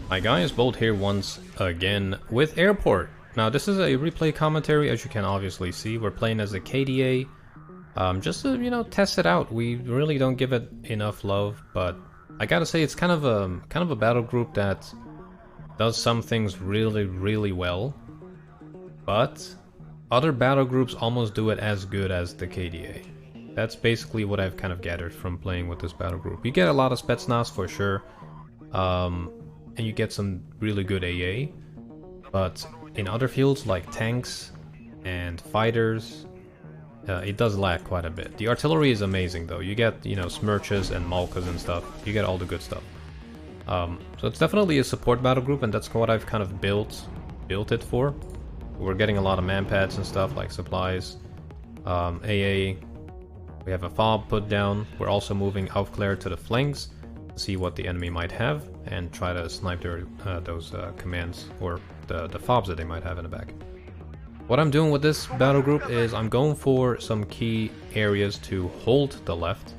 Hi guys, Bolt here once again with Airport. Now this is a replay commentary, as you can obviously see. We're playing as a KDA, just to, you know, test it out. We really don't give it enough love, but I gotta say it's kind of a battle group that does some things really well, but other battle groups almost do it as good as the KDA. That's basically what I've kind of gathered from playing with this battle group. You get a lot of Spetsnaz for sure, and you get some really good AA, but in other fields like tanks and fighters, it does lack quite a bit. The artillery is amazing though. You get, you know, Smirches and Malkas and stuff. You get all the good stuff. So it's definitely a support battle group, and that's what I've kind of built it for. We're getting a lot of manpads and stuff like supplies, AA. We have a fob put down. We're also moving Aufklär to the flanks to see what the enemy might have and try to snipe their, those commands or the fobs that they might have in the back. What I'm doing with this battle group is I'm going for some key areas to hold the left.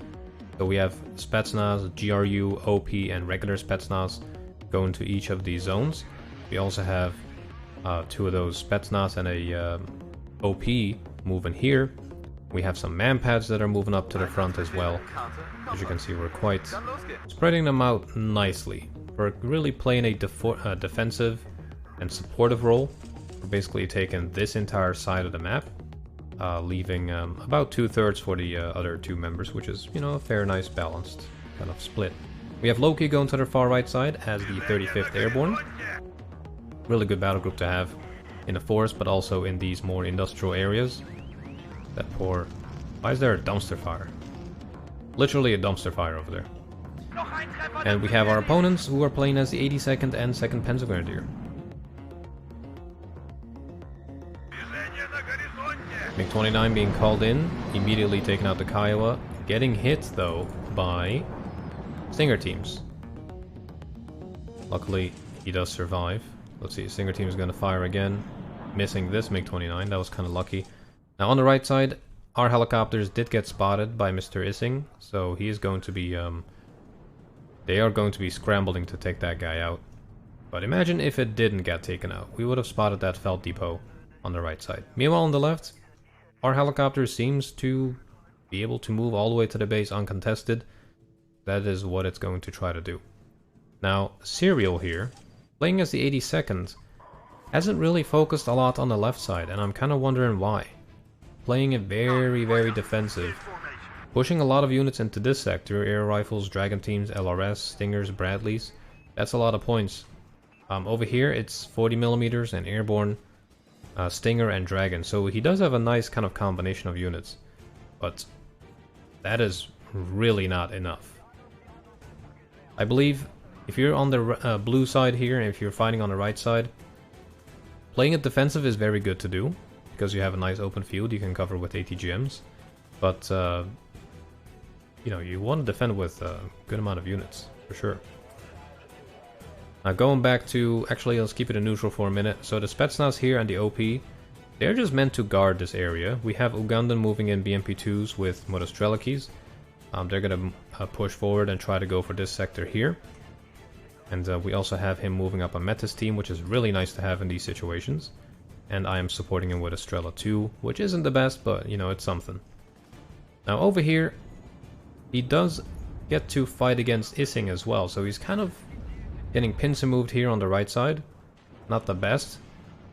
So we have Spetsnaz, GRU, OP, and regular Spetsnaz going to each of these zones. We also have two of those Spetsnaz and a OP moving here. We have some manpads that are moving up to the front as well. As you can see, we're quite spreading them out nicely. We're really playing a defensive and supportive role. We're basically taking this entire side of the map, leaving about 2/3 for the other two members, which is, you know, a fair, nice, balanced kind of split. We have Loki going to the far right side as the 35th Airborne. Really good battle group to have in the forest, but also in these more industrial areas. That poor... Why is there a dumpster fire? Literally a dumpster fire over there. And we have our opponents who are playing as the 82nd and 2nd Panzergrenadier. MiG-29 being called in, immediately taking out the Kiowa, getting hit though by Stinger teams. Luckily he does survive. Let's see, Stinger team is going to fire again, missing this MiG-29. That was kind of lucky. Now on the right side, our helicopters did get spotted by Mr. Issing, so he is going to be, they are going to be scrambling to take that guy out. But imagine if it didn't get taken out. We would have spotted that Felt Depot on the right side. Meanwhile on the left, our helicopter seems to be able to move all the way to the base uncontested. That is what it's going to try to do. Now, Serial here, playing as the 82nd, hasn't really focused a lot on the left side, and I'm kind of wondering why. Playing it very defensive, pushing a lot of units into this sector, air rifles, Dragon teams, LRS, Stingers, Bradleys. That's a lot of points. Over here it's 40mm and airborne, Stinger and Dragon, so he does have a nice kind of combination of units, but that is really not enough. I believe if you're on the blue side here and if you're fighting on the right side, playing it defensive is very good to do, because you have a nice open field you can cover with ATGMs, but you know, you want to defend with a good amount of units, for sure. Now going back to, actually let's keep it in neutral for a minute. So the Spetsnaz here and the OP, they're just meant to guard this area. We have Ugandan moving in BMP2s with Motostrelakis. They're going to push forward and try to go for this sector here. And we also have him moving up a Metis team, which is really nice to have in these situations. And I am supporting him with Estrella 2, which isn't the best, but, you know, it's something. Now over here, he does get to fight against Issing as well, so he's kind of getting pincer moved here on the right side. Not the best.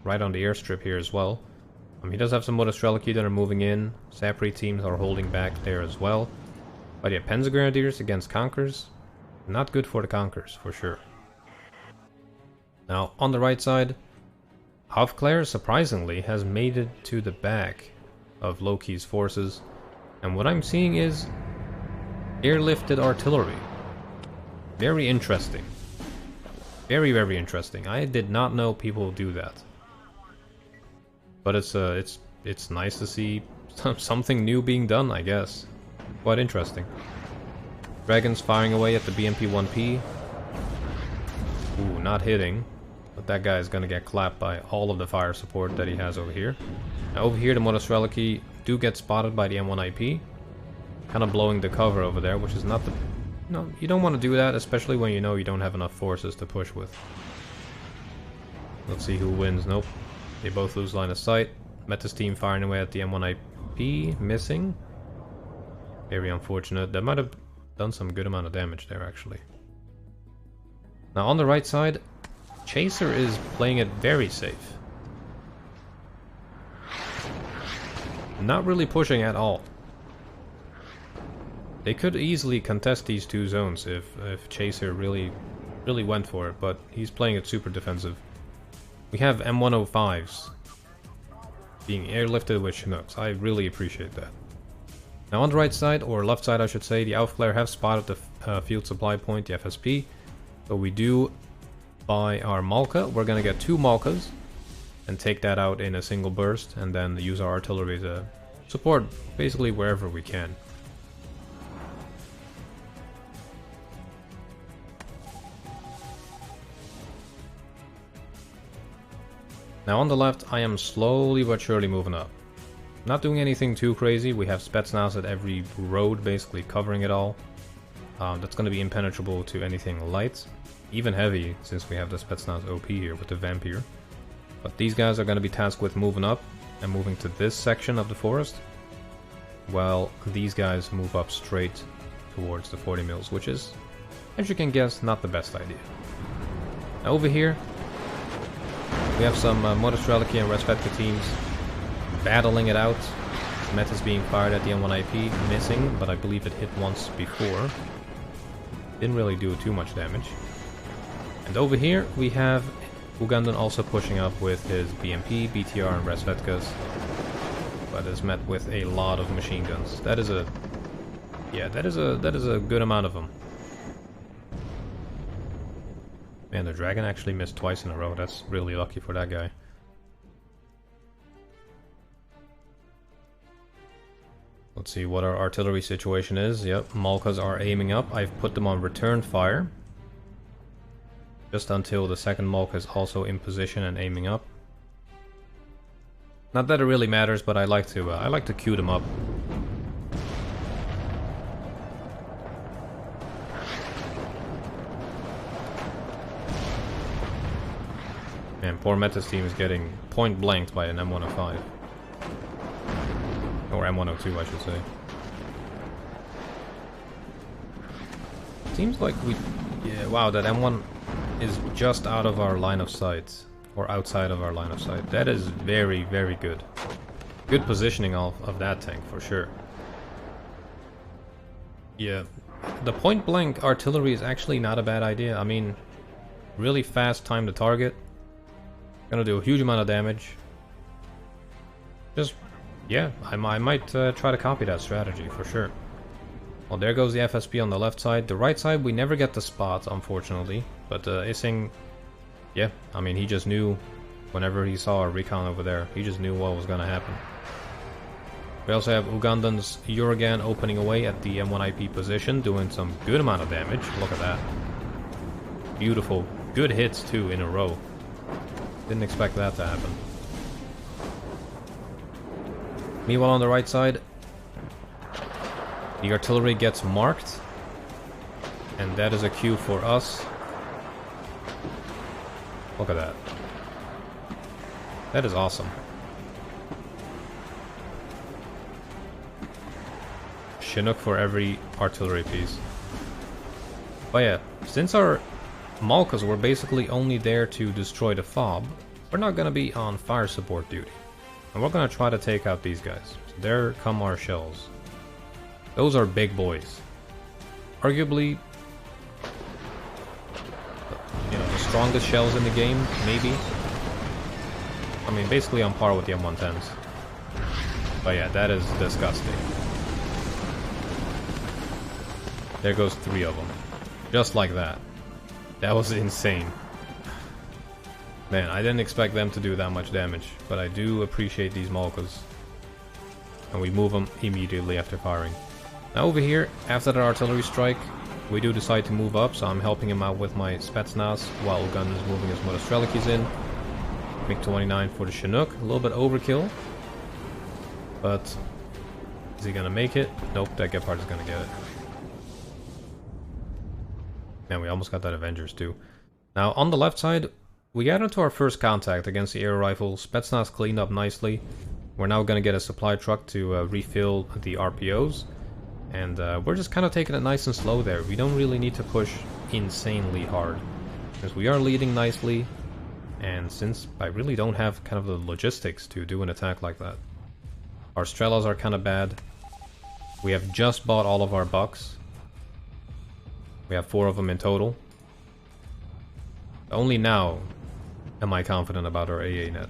Right on the airstrip here as well. He does have some Motostrelaki that are moving in. Sapri teams are holding back there as well. But yeah, Panzergrenadiers against Conkers. Not good for the Conkers, for sure. Now, on the right side, Aufklär, surprisingly, has made it to the back of Loki's forces, and what I'm seeing is airlifted artillery. Very interesting. Very interesting. I did not know people do that. But it's nice to see something new being done, I guess. Quite interesting. Dragons firing away at the BMP-1P. Ooh, not hitting. But that guy is gonna get clapped by all of the fire support that he has over here. Now over here the Motostrelaki do get spotted by the M1IP. Kind of blowing the cover over there, which is not the No, you don't want to do that, especially when you know you don't have enough forces to push with. Let's see who wins. Nope. They both lose line of sight. Meta's team firing away at the M1 IP, missing. Very unfortunate. That might have done some good amount of damage there, actually. Now on the right side, Chaser is playing it very safe. Not really pushing at all. They could easily contest these two zones if Chaser really went for it, but he's playing it super defensive. We have M105s being airlifted with Chinooks. I really appreciate that. Now on the right side, or left side I should say, the Outflare have spotted the field supply point, the FSP. So we do buy our Malka. We're gonna get 2 Malkas and take that out in a single burst, and then use our artillery to support basically wherever we can. Now on the left, I am slowly but surely moving up. Not doing anything too crazy. We have Spetsnaz at every road, basically covering it all. That's going to be impenetrable to anything light. Even heavy, since we have the Spetsnaz OP here with the Vampire. But these guys are going to be tasked with moving up and moving to this section of the forest, while these guys move up straight towards the 40 mils, which is, as you can guess, not the best idea. Now over here, we have some Motostreliki and Resvetka teams battling it out. Meta's being fired at the N1 IP, missing, but I believe it hit once before. Didn't really do too much damage. And over here we have Ugandan also pushing up with his BMP, BTR and Resvetkas, but is met with a lot of machine guns. That is a good amount of them. Man, the dragon actually missed twice in a row. That's really lucky for that guy. Let's see what our artillery situation is. Yep, Malkas are aiming up. I've put them on return fire, just until the second Malka is also in position and aiming up. Not that it really matters, but I like to queue them up. Man, poor Meta's team is getting point blanked by an M105. Or M102, I should say. Seems like we... Yeah, wow, that M1 is just out of our line of sight. Or outside of our line of sight. That is very, very good. Good positioning of that tank, for sure. Yeah, the point blank artillery is actually not a bad idea. I mean, really fast time to target. Gonna do a huge amount of damage. Just, yeah, I might try to copy that strategy for sure. Well, there goes the FSP on the left side. The right side, we never get the spot, unfortunately. But Ising, yeah, I mean, he just knew whenever he saw a recon over there. He just knew what was gonna happen. We also have Ugandan's Uragan opening away at the M1 IP position, doing some good amount of damage. Look at that. Beautiful. Good hits, too, in a row. Didn't expect that to happen. Meanwhile, on the right side, the artillery gets marked, and that is a cue for us. Look at that. That is awesome. Chinook for every artillery piece. But yeah, since our Malkas were basically only there to destroy the fob, we're not gonna be on fire support duty. And we're gonna try to take out these guys. So there come our shells. Those are big boys. Arguably, you know, the strongest shells in the game, maybe. I mean, basically on par with the M110s. But yeah, that is disgusting. There goes 3 of them. Just like that. That was insane. Man, I didn't expect them to do that much damage, but I do appreciate these Malkas. And we move them immediately after firing. Now over here, after the artillery strike, we do decide to move up, so I'm helping him out with my Spetsnaz, while Ugandan is moving his Motostreliki in. MiG-29 for the Chinook, a little bit overkill. But, is he gonna make it? Nope, that Gepard is gonna get it. Man, we almost got that Avengers too. Now, on the left side, we got into our first contact against the air rifle. Spetsnaz cleaned up nicely. We're now going to get a supply truck to refill the RPOs. And we're just kind of taking it nice and slow there. We don't really need to push insanely hard. Because we are leading nicely. And since I really don't have kind of the logistics to do an attack like that. Our Strelas are kind of bad. We have just bought all of our bucks. We have 4 of them in total. Only now am I confident about our AA net.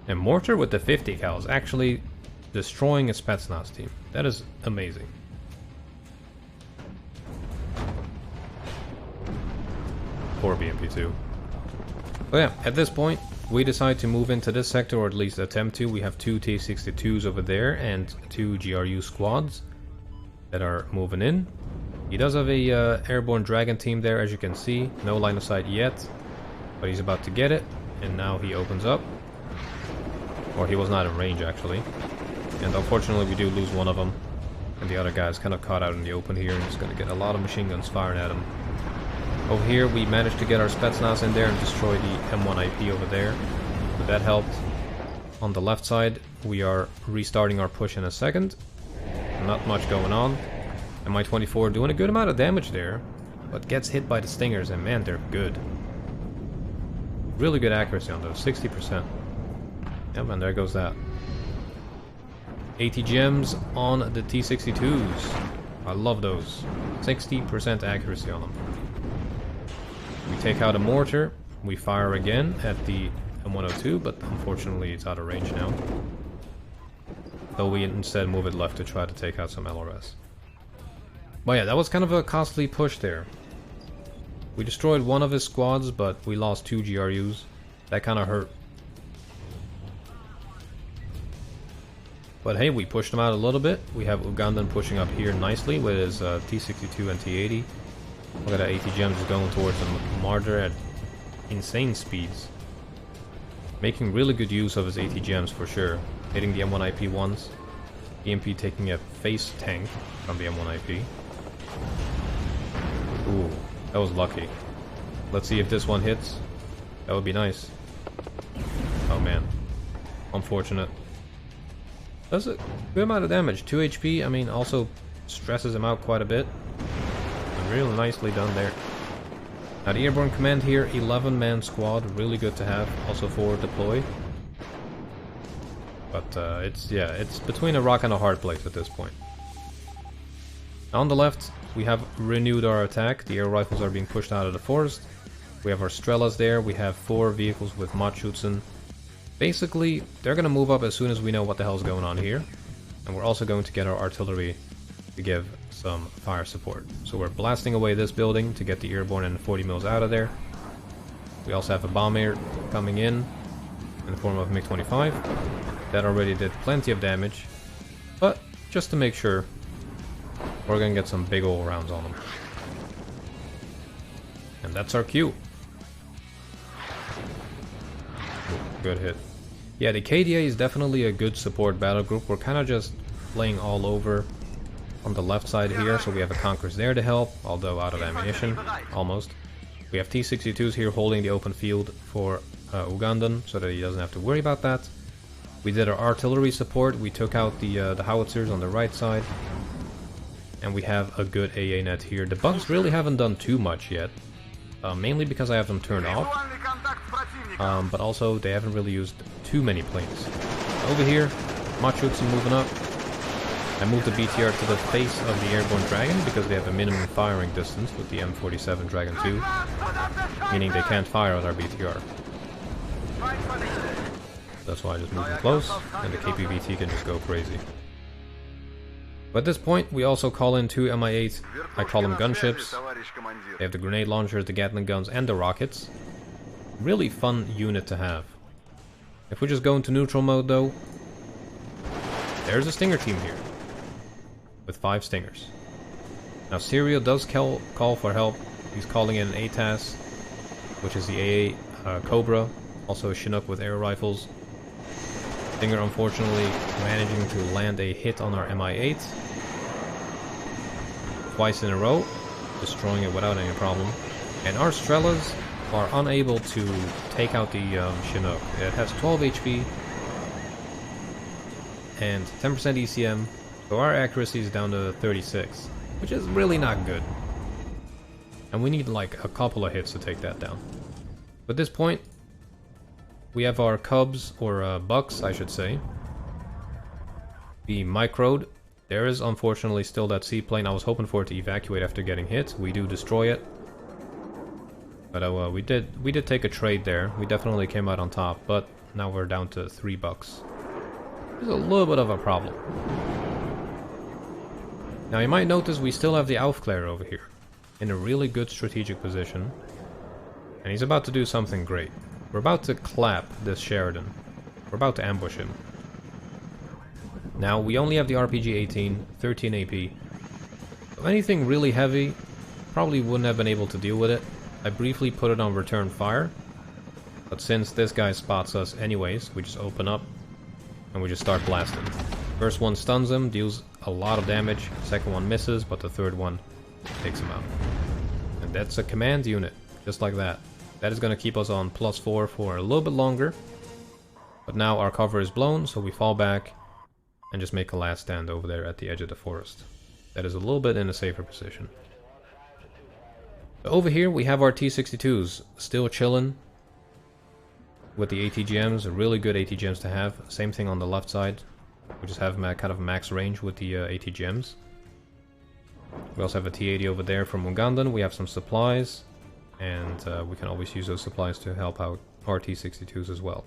And Mortar with the 50 cal is actually destroying a Spetsnaz team. That is amazing. Poor BMP2. But yeah, at this point, we decide to move into this sector, or at least attempt to. We have 2 T-62s over there and 2 GRU squads that are moving in. He does have a airborne dragon team there, as you can see. No line of sight yet, but he's about to get it. And now he opens up. Or he was not in range, actually. And unfortunately, we do lose one of them. And the other guy is kind of caught out in the open here, and he's going to get a lot of machine guns firing at him. Over here, we managed to get our Spetsnaz in there and destroy the M1 IP over there. So that helped. On the left side, we are restarting our push in a second. Not much going on. Mi-24 doing a good amount of damage there, but gets hit by the stingers, and man, they're good. Really good accuracy on those, 60%. Yep, and there goes that. 80 gems on the T-62s. I love those. 60% accuracy on them. We take out a mortar. We fire again at the M102, but unfortunately it's out of range now. So we instead move it left to try to take out some LRS. But yeah, that was kind of a costly push there. We destroyed one of his squads, but we lost 2 GRUs. That kind of hurt. But hey, we pushed him out a little bit. We have Ugandan pushing up here nicely with his T-62 and T-80. Look at that, 80 gems is going towards the Martyr at insane speeds. Making really good use of his 80 gems for sure. Hitting the M1 IP once. EMP taking a face tank from the M1 IP. Ooh, that was lucky. Let's see if this one hits. That would be nice. Oh man. Unfortunate. Does a good amount of damage. 2 HP, I mean, also stresses him out quite a bit. Really nicely done there. Now the airborne command here, 11-man squad, really good to have, also forward deploy. But it's between a rock and a hard place at this point. On the left, we have renewed our attack. The air rifles are being pushed out of the forest. We have our Strelas there. We have 4 vehicles with Machutsen. Basically, they're going to move up as soon as we know what the hell's going on here. And we're also going to get our artillery to give some fire support. So we're blasting away this building to get the airborne and 40 mils out of there. We also have a bomb air coming in the form of MiG-25. That already did plenty of damage. But just to make sure, we're going to get some big ol' rounds on them. And that's our cue. Good hit. Yeah, the KDA is definitely a good support battle group. We're kind of just playing all over on the left side here, so we have a Conquerors there to help, although out of ammunition, almost. We have T-62s here holding the open field for Ugandan, so that he doesn't have to worry about that. We did our artillery support, we took out the howitzers on the right side, and we have a good AA net here. The bugs really haven't done too much yet, mainly because I have them turned off, but also they haven't really used too many planes. Over here, Machutsen moving up. I moved the BTR to the face of the airborne dragon because they have a minimum firing distance with the M47 Dragon 2, meaning they can't fire at our BTR. That's why I just moved them close, and the KPVT can just go crazy. But at this point, we also call in 2 Mi-8, I call them gunships. They have the grenade launchers, the Gatling guns, and the rockets. Really fun unit to have. If we just go into neutral mode though, there's a Stinger team here. With 5 Stingers. Now Syria does call for help. He's calling in an ATAS, which is the AA Cobra, also a Chinook with air rifles. Stinger unfortunately managing to land a hit on our Mi-8 twice in a row. destroying it without any problem. And our Strellas are unable to take out the Chinook. It has 12 HP and 10% ECM, so our accuracy is down to 36, which is really not good. And we need like a couple of hits to take that down. At this point, we have our Cubs, or Bucks I should say, be microed. There is unfortunately still that seaplane. I was hoping for it to evacuate after getting hit. We do destroy it. But we did take a trade there. We definitely came out on top, but now we're down to 3 bucks. There's a little bit of a problem. Now you might notice we still have the Aufklärer over here, in a really good strategic position. And he's about to do something great. We're about to clap this Sheridan. We're about to ambush him. Now we only have the RPG 18, 13 AP. So anything really heavy, probably wouldn't have been able to deal with it. I briefly put it on return fire, but since this guy spots us anyways, we just open up and we just start blasting. First one stuns him, deals a lot of damage, second one misses, but the third one takes him out. And that's a command unit, just like that. That is going to keep us on +4 for a little bit longer, but now our cover is blown, so we fall back and just make a last stand over there at the edge of the forest. That is a little bit in a safer position. Over here we have our T-62s still chilling with the ATGMs, really good ATGMs to have. Same thing on the left side. We just have kind of max range with the ATGMs. We also have a T-80 over there from Ugandan. We have some supplies, and we can always use those supplies to help out our T-62s as well.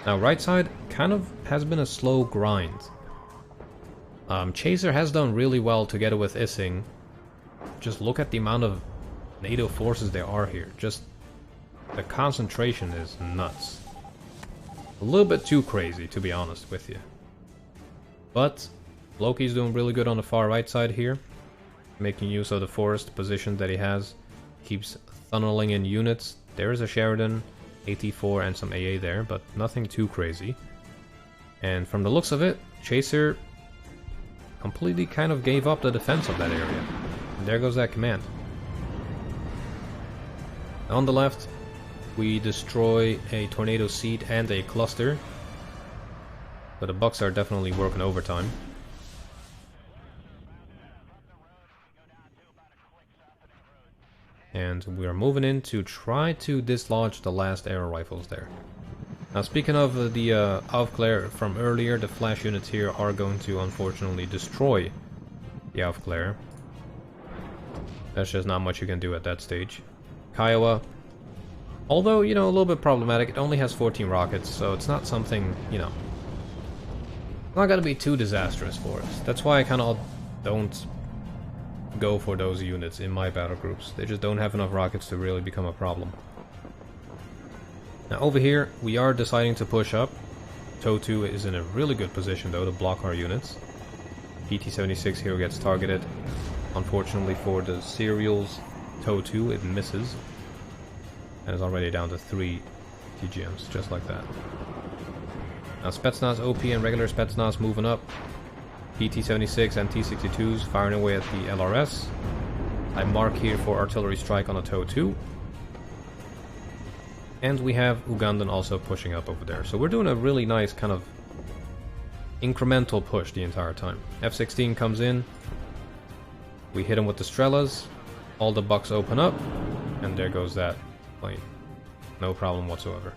Now right side kind of has been a slow grind. Chaser has done really well together with Issing. Just look at the amount of NATO forces there are here. Just the concentration is nuts. A little bit too crazy, to be honest with you. But Loki's doing really good on the far right side here, making use of the forest position that he has. Keeps tunneling in units. There is a Sheridan, AT4 and some AA there, but nothing too crazy. And from the looks of it, Chaser completely kind of gave up the defense of that area. And there goes that command. On the left, we destroy a tornado seed and a cluster. But the Bucks are definitely working overtime. And we are moving in to try to dislodge the last arrow rifles there. Now speaking of the Aufklärer from earlier, the flash units here are going to unfortunately destroy the Aufklärer. There's just not much you can do at that stage. Kiowa, although, you know, a little bit problematic, it only has 14 rockets, so it's not something, you know, not gonna be too disastrous for us. That's why I kind of don't go for those units in my battle groups. They just don't have enough rockets to really become a problem. Now over here, we are deciding to push up. TOW2 is in a really good position though to block our units. PT-76 here gets targeted. Unfortunately for the serials, TOW2, it misses. And is already down to 3 TGMs, just like that. Now Spetsnaz OP and regular Spetsnaz moving up. PT-76 and T-62s firing away at the LRS. I mark here for artillery strike on a TOW2. And we have Ugandan also pushing up over there. So we're doing a really nice kind of incremental push the entire time. F-16 comes in. We hit him with the Strellas. All the Bucks open up. And there goes that plane. No problem whatsoever.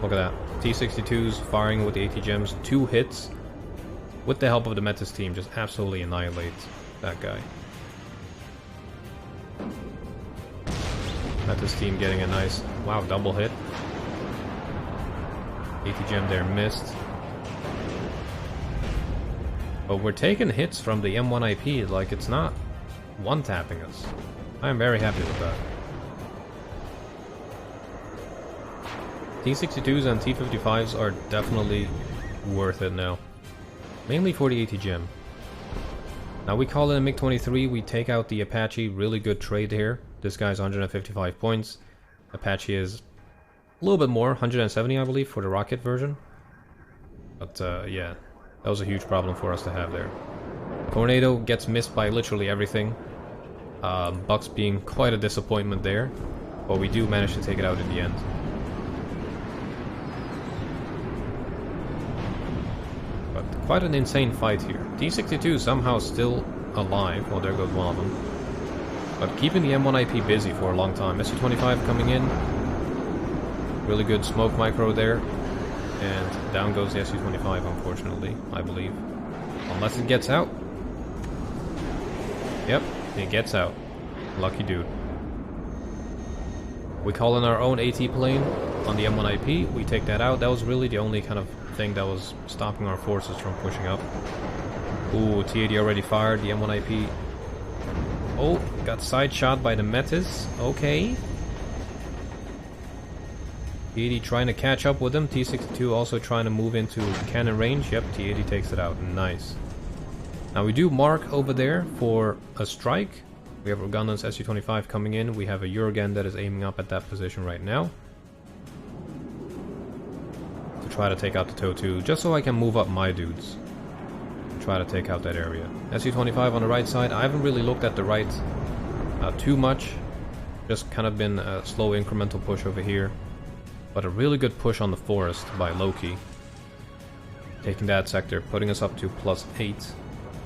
Look at that. T-62s firing with the ATGMs. 2 hits. With the help of the Metis team, just absolutely annihilate that guy. Metis team getting a nice, wow, double hit. ATGM there missed. But we're taking hits from the M1 IP, like it's not one-tapping us. I am very happy with that. T-62s and T-55s are definitely worth it now. Mainly for the ATGM. Now we call it a MiG-23, we take out the Apache, really good trade here. This guy's 155 points. Apache is a little bit more, 170 I believe for the rocket version. But yeah, that was a huge problem for us to have there. Tornado gets missed by literally everything. Bucks being quite a disappointment there, but we do manage to take it out in the end. But quite an insane fight here. T62 somehow still alive. Well, there goes one of them. But keeping the M1 IP busy for a long time. SU-25 coming in. Really good smoke micro there. And down goes the SU-25, unfortunately, I believe. Unless it gets out. Yep, it gets out. Lucky dude. We call in our own AT plane on the M1 IP. We take that out. That was really the only kind of thing that was stopping our forces from pushing up. Ooh, T80 already fired the M1 IP. Oh, got side shot by the Metis. Okay. T80 trying to catch up with him. T62 also trying to move into cannon range. Yep, T80 takes it out. Nice. Now we do mark over there for a strike. We have Ugandans SU-25 coming in. We have a Jurgen that is aiming up at that position right now. To try to take out the TOW-2, just so I can move up my dudes. Try to take out that area. SU-25 on the right side. I haven't really looked at the right too much. Just kind of been a slow incremental push over here. But a really good push on the forest by Loki. Taking that sector, putting us up to +8.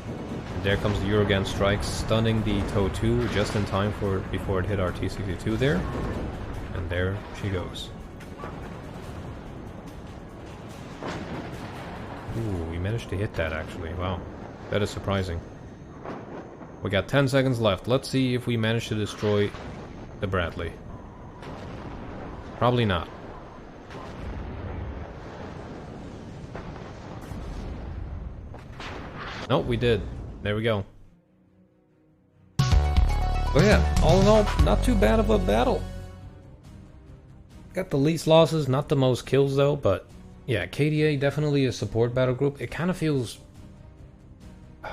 And there comes the Jurgen strike, stunning the TOW-2 just in time before it hit our T62 there. And there she goes. Ooh, we managed to hit that actually. Wow, that is surprising. We got 10 seconds left. Let's see if we manage to destroy the Bradley. Probably not. Nope, we did. There we go. But yeah, all in all, not too bad of a battle. Got the least losses, not the most kills though, but yeah, KDA definitely a support battle group. It kind of feels a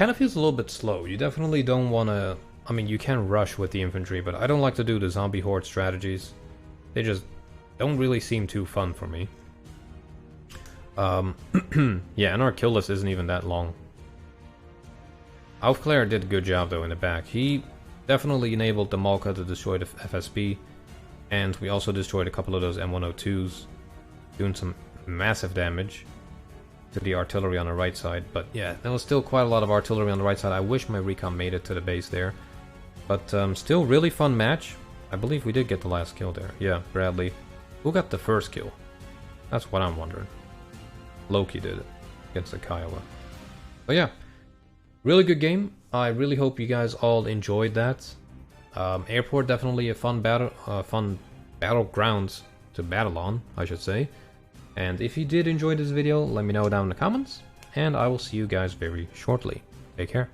little bit slow. You definitely don't want to, I mean, you can rush with the infantry, but I don't like to do the zombie horde strategies. They just don't really seem too fun for me. Yeah, and our kill list isn't even that long. Aufklär did a good job though in the back. He definitely enabled the Malka to destroy the FSB, and we also destroyed a couple of those M102s, doing some massive damage to the artillery on the right side. But yeah, there was still quite a lot of artillery on the right side. I wish my recon made it to the base there. But still really fun match. I believe we did get the last kill there. Yeah, Bradley. Who got the first kill? That's what I'm wondering. Loki did it against the Kiowa. But yeah, really good game. I really hope you guys all enjoyed that. Airport definitely a fun battlegrounds to battle on, I should say. And if you did enjoy this video, let me know down in the comments, and I will see you guys very shortly. Take care.